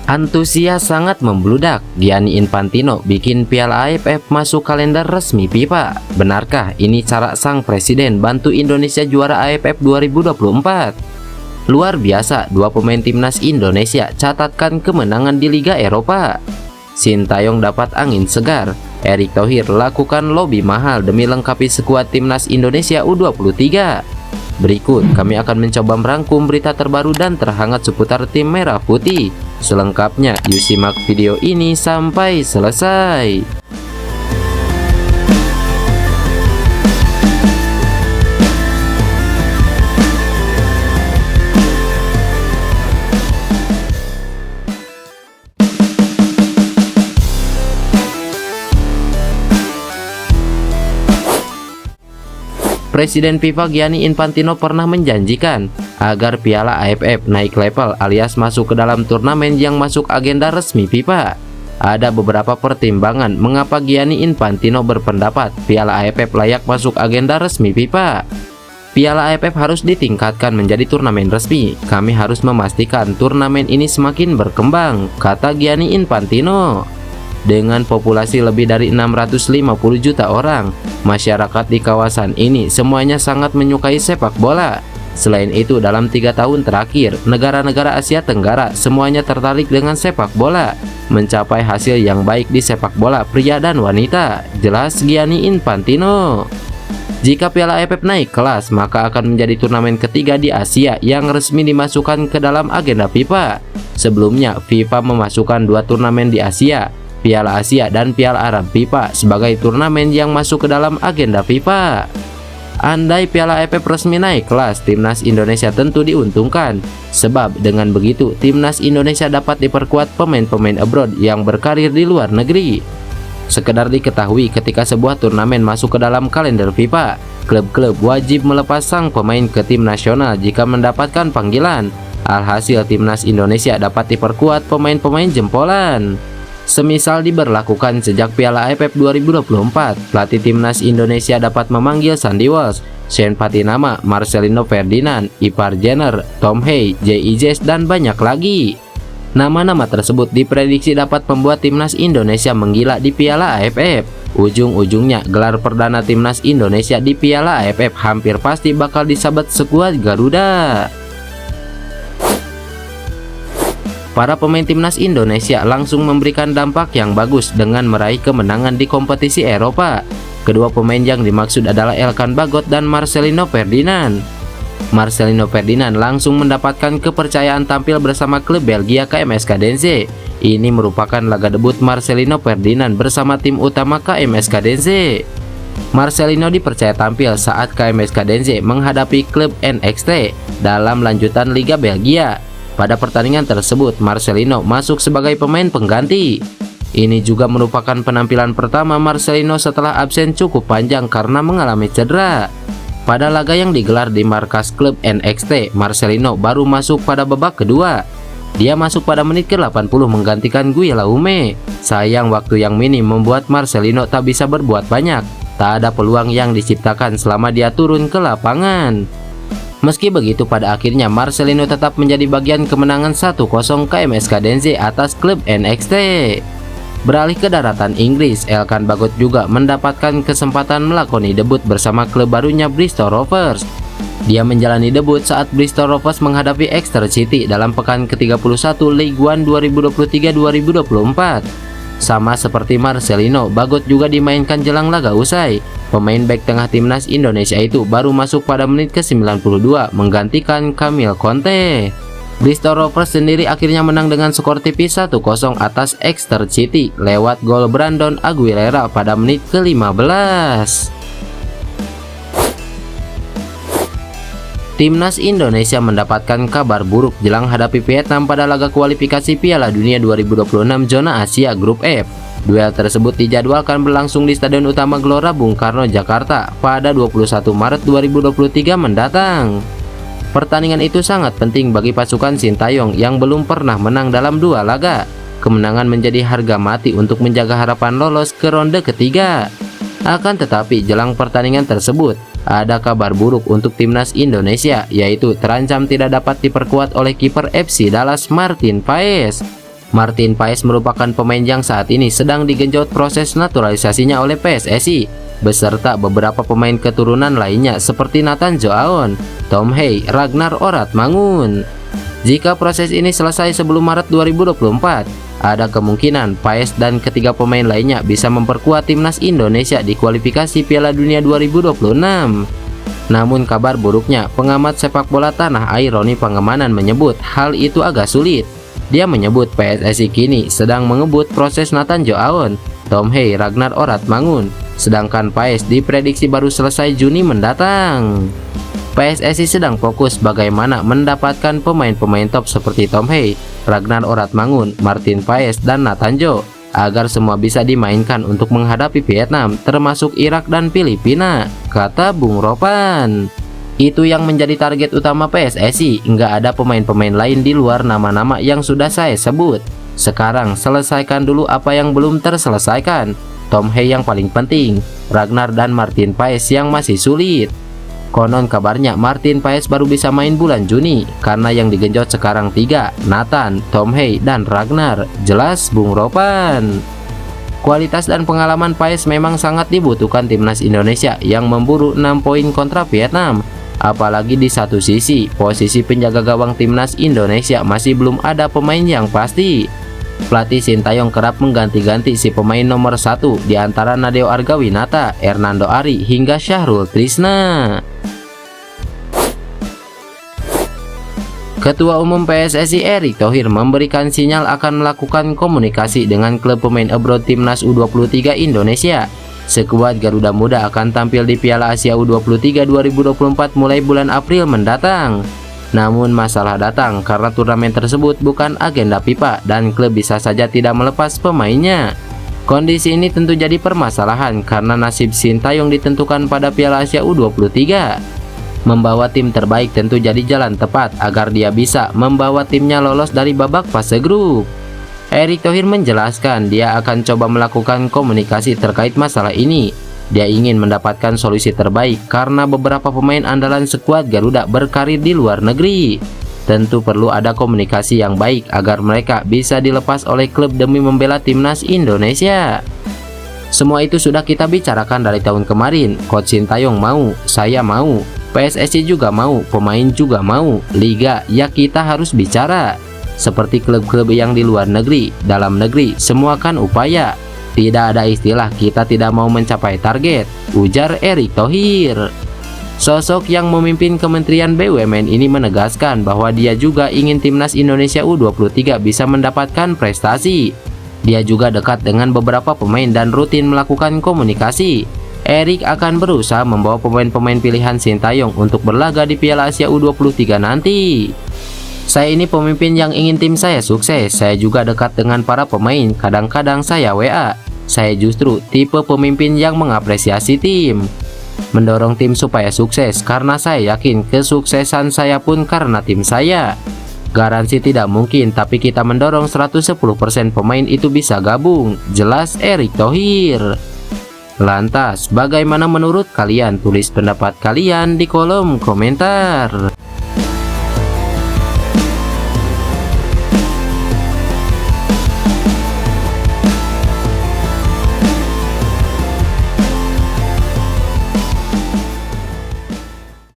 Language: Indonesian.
Antusias sangat membludak. Gianni Infantino bikin Piala AFF masuk kalender resmi FIFA. Benarkah ini cara sang presiden bantu Indonesia juara AFF 2024? Luar biasa, dua pemain timnas Indonesia catatkan kemenangan di Liga Eropa. Sintayong dapat angin segar. Erick Thohir lakukan lobi mahal demi lengkapi skuad timnas Indonesia U23. Berikut kami akan mencoba merangkum berita terbaru dan terhangat seputar tim merah putih. Selengkapnya yuk simak video ini sampai selesai. Presiden FIFA Gianni Infantino pernah menjanjikan agar Piala AFF naik level alias masuk ke dalam turnamen yang masuk agenda resmi FIFA. Ada beberapa pertimbangan mengapa Gianni Infantino berpendapat Piala AFF layak masuk agenda resmi FIFA. Piala AFF harus ditingkatkan menjadi turnamen resmi. Kami harus memastikan turnamen ini semakin berkembang, kata Gianni Infantino. Dengan populasi lebih dari 650 juta orang, masyarakat di kawasan ini semuanya sangat menyukai sepak bola. Selain itu, dalam 3 tahun terakhir, negara-negara Asia Tenggara semuanya tertarik dengan sepak bola, mencapai hasil yang baik di sepak bola pria dan wanita, jelas Gianni Infantino. Jika Piala AFF naik kelas, maka akan menjadi turnamen ketiga di Asia yang resmi dimasukkan ke dalam agenda FIFA. Sebelumnya, FIFA memasukkan 2 turnamen di Asia, Piala Asia dan Piala Arab FIFA sebagai turnamen yang masuk ke dalam agenda FIFA. Andai Piala AFF resmi naik kelas, timnas Indonesia tentu diuntungkan. Sebab dengan begitu, timnas Indonesia dapat diperkuat pemain-pemain abroad yang berkarir di luar negeri. Sekedar diketahui, ketika sebuah turnamen masuk ke dalam kalender FIFA, klub-klub wajib melepas sang pemain ke tim nasional jika mendapatkan panggilan. Alhasil timnas Indonesia dapat diperkuat pemain-pemain jempolan. Semisal diberlakukan sejak Piala AFF 2024, pelatih timnas Indonesia dapat memanggil Sandy Walsh, Shane Patinama, Marcelino Ferdinand, Ipar Jenner, Tom Hay, J.I. dan banyak lagi. Nama-nama tersebut diprediksi dapat membuat timnas Indonesia menggila di Piala AFF. Ujung-ujungnya gelar perdana timnas Indonesia di Piala AFF hampir pasti bakal disabet skuad Garuda. Para pemain timnas Indonesia langsung memberikan dampak yang bagus dengan meraih kemenangan di kompetisi Eropa. Kedua pemain yang dimaksud adalah Elkan Bagot dan Marcelino Ferdinand. Marcelino Ferdinand langsung mendapatkan kepercayaan tampil bersama klub Belgia KMS Cadense. Ini merupakan laga debut Marcelino Ferdinand bersama tim utama KMS Cadense. Marcelino dipercaya tampil saat KMS Cadense menghadapi klub NXT dalam lanjutan Liga Belgia. Pada pertandingan tersebut, Marcelino masuk sebagai pemain pengganti. Ini juga merupakan penampilan pertama Marcelino setelah absen cukup panjang karena mengalami cedera. Pada laga yang digelar di markas klub NXT, Marcelino baru masuk pada babak kedua. Dia masuk pada menit ke-80 menggantikan Guy Laume. Sayang, waktu yang minim membuat Marcelino tak bisa berbuat banyak. Tak ada peluang yang diciptakan selama dia turun ke lapangan. Meski begitu, pada akhirnya Marcelino tetap menjadi bagian kemenangan 1-0 KMS Cadense atas klub NXT. Beralih ke daratan Inggris, Elkan Bagot juga mendapatkan kesempatan melakoni debut bersama klub barunya Bristol Rovers. Dia menjalani debut saat Bristol Rovers menghadapi Exeter City dalam pekan ke-31 League One 2023-2024. Sama seperti Marcelino, Bagot juga dimainkan jelang laga usai. Pemain bek tengah timnas Indonesia itu baru masuk pada menit ke-92 menggantikan Camille Conte. Bristol Rovers sendiri akhirnya menang dengan skor tipis 1-0 atas Exeter City lewat gol Brandon Aguilera pada menit ke-15. Timnas Indonesia mendapatkan kabar buruk jelang hadapi Vietnam pada laga kualifikasi Piala Dunia 2026 zona Asia Grup F. Duel tersebut dijadwalkan berlangsung di Stadion Utama Gelora Bung Karno, Jakarta pada 21 Maret 2023 mendatang. Pertandingan itu sangat penting bagi pasukan Sintayong yang belum pernah menang dalam 2 laga. Kemenangan menjadi harga mati untuk menjaga harapan lolos ke ronde ketiga. Akan tetapi jelang pertandingan tersebut, ada kabar buruk untuk timnas Indonesia, yaitu terancam tidak dapat diperkuat oleh kiper FC Dallas Martin Paes. Martin Paes merupakan pemain yang saat ini sedang digenjot proses naturalisasinya oleh PSSI beserta beberapa pemain keturunan lainnya seperti Nathan Joaon, Tom Hey, Ragnar Oratmangun. Jika proses ini selesai sebelum Maret 2024, ada kemungkinan Paes dan ketiga pemain lainnya bisa memperkuat timnas Indonesia di kualifikasi Piala Dunia 2026. Namun kabar buruknya, pengamat sepak bola tanah air Roni Pangemanan menyebut hal itu agak sulit. Dia menyebut PSSI kini sedang mengebut proses Nathan Joaon, Tom Hey, Ragnar Oratmangun, sedangkan Paes diprediksi baru selesai Juni mendatang. PSSI sedang fokus bagaimana mendapatkan pemain-pemain top seperti Tom Hey, Ragnar Oratmangun, Martin Paes, dan Nathan Jo agar semua bisa dimainkan untuk menghadapi Vietnam, termasuk Irak dan Filipina, kata Bung Ropan. Itu yang menjadi target utama PSSI, nggak ada pemain-pemain lain di luar nama-nama yang sudah saya sebut. Sekarang selesaikan dulu apa yang belum terselesaikan. Tom Hey yang paling penting, Ragnar dan Martin Paes yang masih sulit. Konon kabarnya Martin Paes baru bisa main bulan Juni, karena yang digenjot sekarang 3, Nathan, Tom Hey, dan Ragnar, jelas Bung Ropan. Kualitas dan pengalaman Paes memang sangat dibutuhkan timnas Indonesia yang memburu 6 poin kontra Vietnam. Apalagi di satu sisi, posisi penjaga gawang timnas Indonesia masih belum ada pemain yang pasti. Pelatih Sintayong kerap mengganti-ganti si pemain nomor 1 di antara Nadeo Argawinata, Hernando Ari, hingga Syahrul Trisna. Ketua Umum PSSI Erick Thohir memberikan sinyal akan melakukan komunikasi dengan klub pemain abroad timnas U23 Indonesia. Skuad Garuda Muda akan tampil di Piala Asia U23 2024 mulai bulan April mendatang. Namun masalah datang karena turnamen tersebut bukan agenda FIFA dan klub bisa saja tidak melepas pemainnya. Kondisi ini tentu jadi permasalahan karena nasib Sintayong ditentukan pada Piala Asia U23. Membawa tim terbaik tentu jadi jalan tepat agar dia bisa membawa timnya lolos dari babak fase grup. Erick Thohir menjelaskan dia akan coba melakukan komunikasi terkait masalah ini. Dia ingin mendapatkan solusi terbaik karena beberapa pemain andalan skuad Garuda berkarir di luar negeri. Tentu perlu ada komunikasi yang baik agar mereka bisa dilepas oleh klub demi membela timnas Indonesia. Semua itu sudah kita bicarakan dari tahun kemarin. Coach Sintayong mau, saya mau, PSSI juga mau, pemain juga mau, liga ya kita harus bicara. Seperti klub-klub yang di luar negeri, dalam negeri, semua kan upaya. Tidak ada istilah kita tidak mau mencapai target, ujar Erick Thohir. Sosok yang memimpin Kementerian BUMN ini menegaskan bahwa dia juga ingin timnas Indonesia U23 bisa mendapatkan prestasi. Dia juga dekat dengan beberapa pemain dan rutin melakukan komunikasi. Erick akan berusaha membawa pemain-pemain pilihan Sintayong untuk berlaga di Piala Asia U23 nanti. Saya ini pemimpin yang ingin tim saya sukses. Saya juga dekat dengan para pemain. Kadang-kadang saya WA. Saya justru tipe pemimpin yang mengapresiasi tim, mendorong tim supaya sukses karena saya yakin kesuksesan saya pun karena tim saya. Garansi tidak mungkin, tapi kita mendorong 110% pemain itu bisa gabung, jelas Erick Thohir. Lantas, bagaimana menurut kalian? Tulis pendapat kalian di kolom komentar.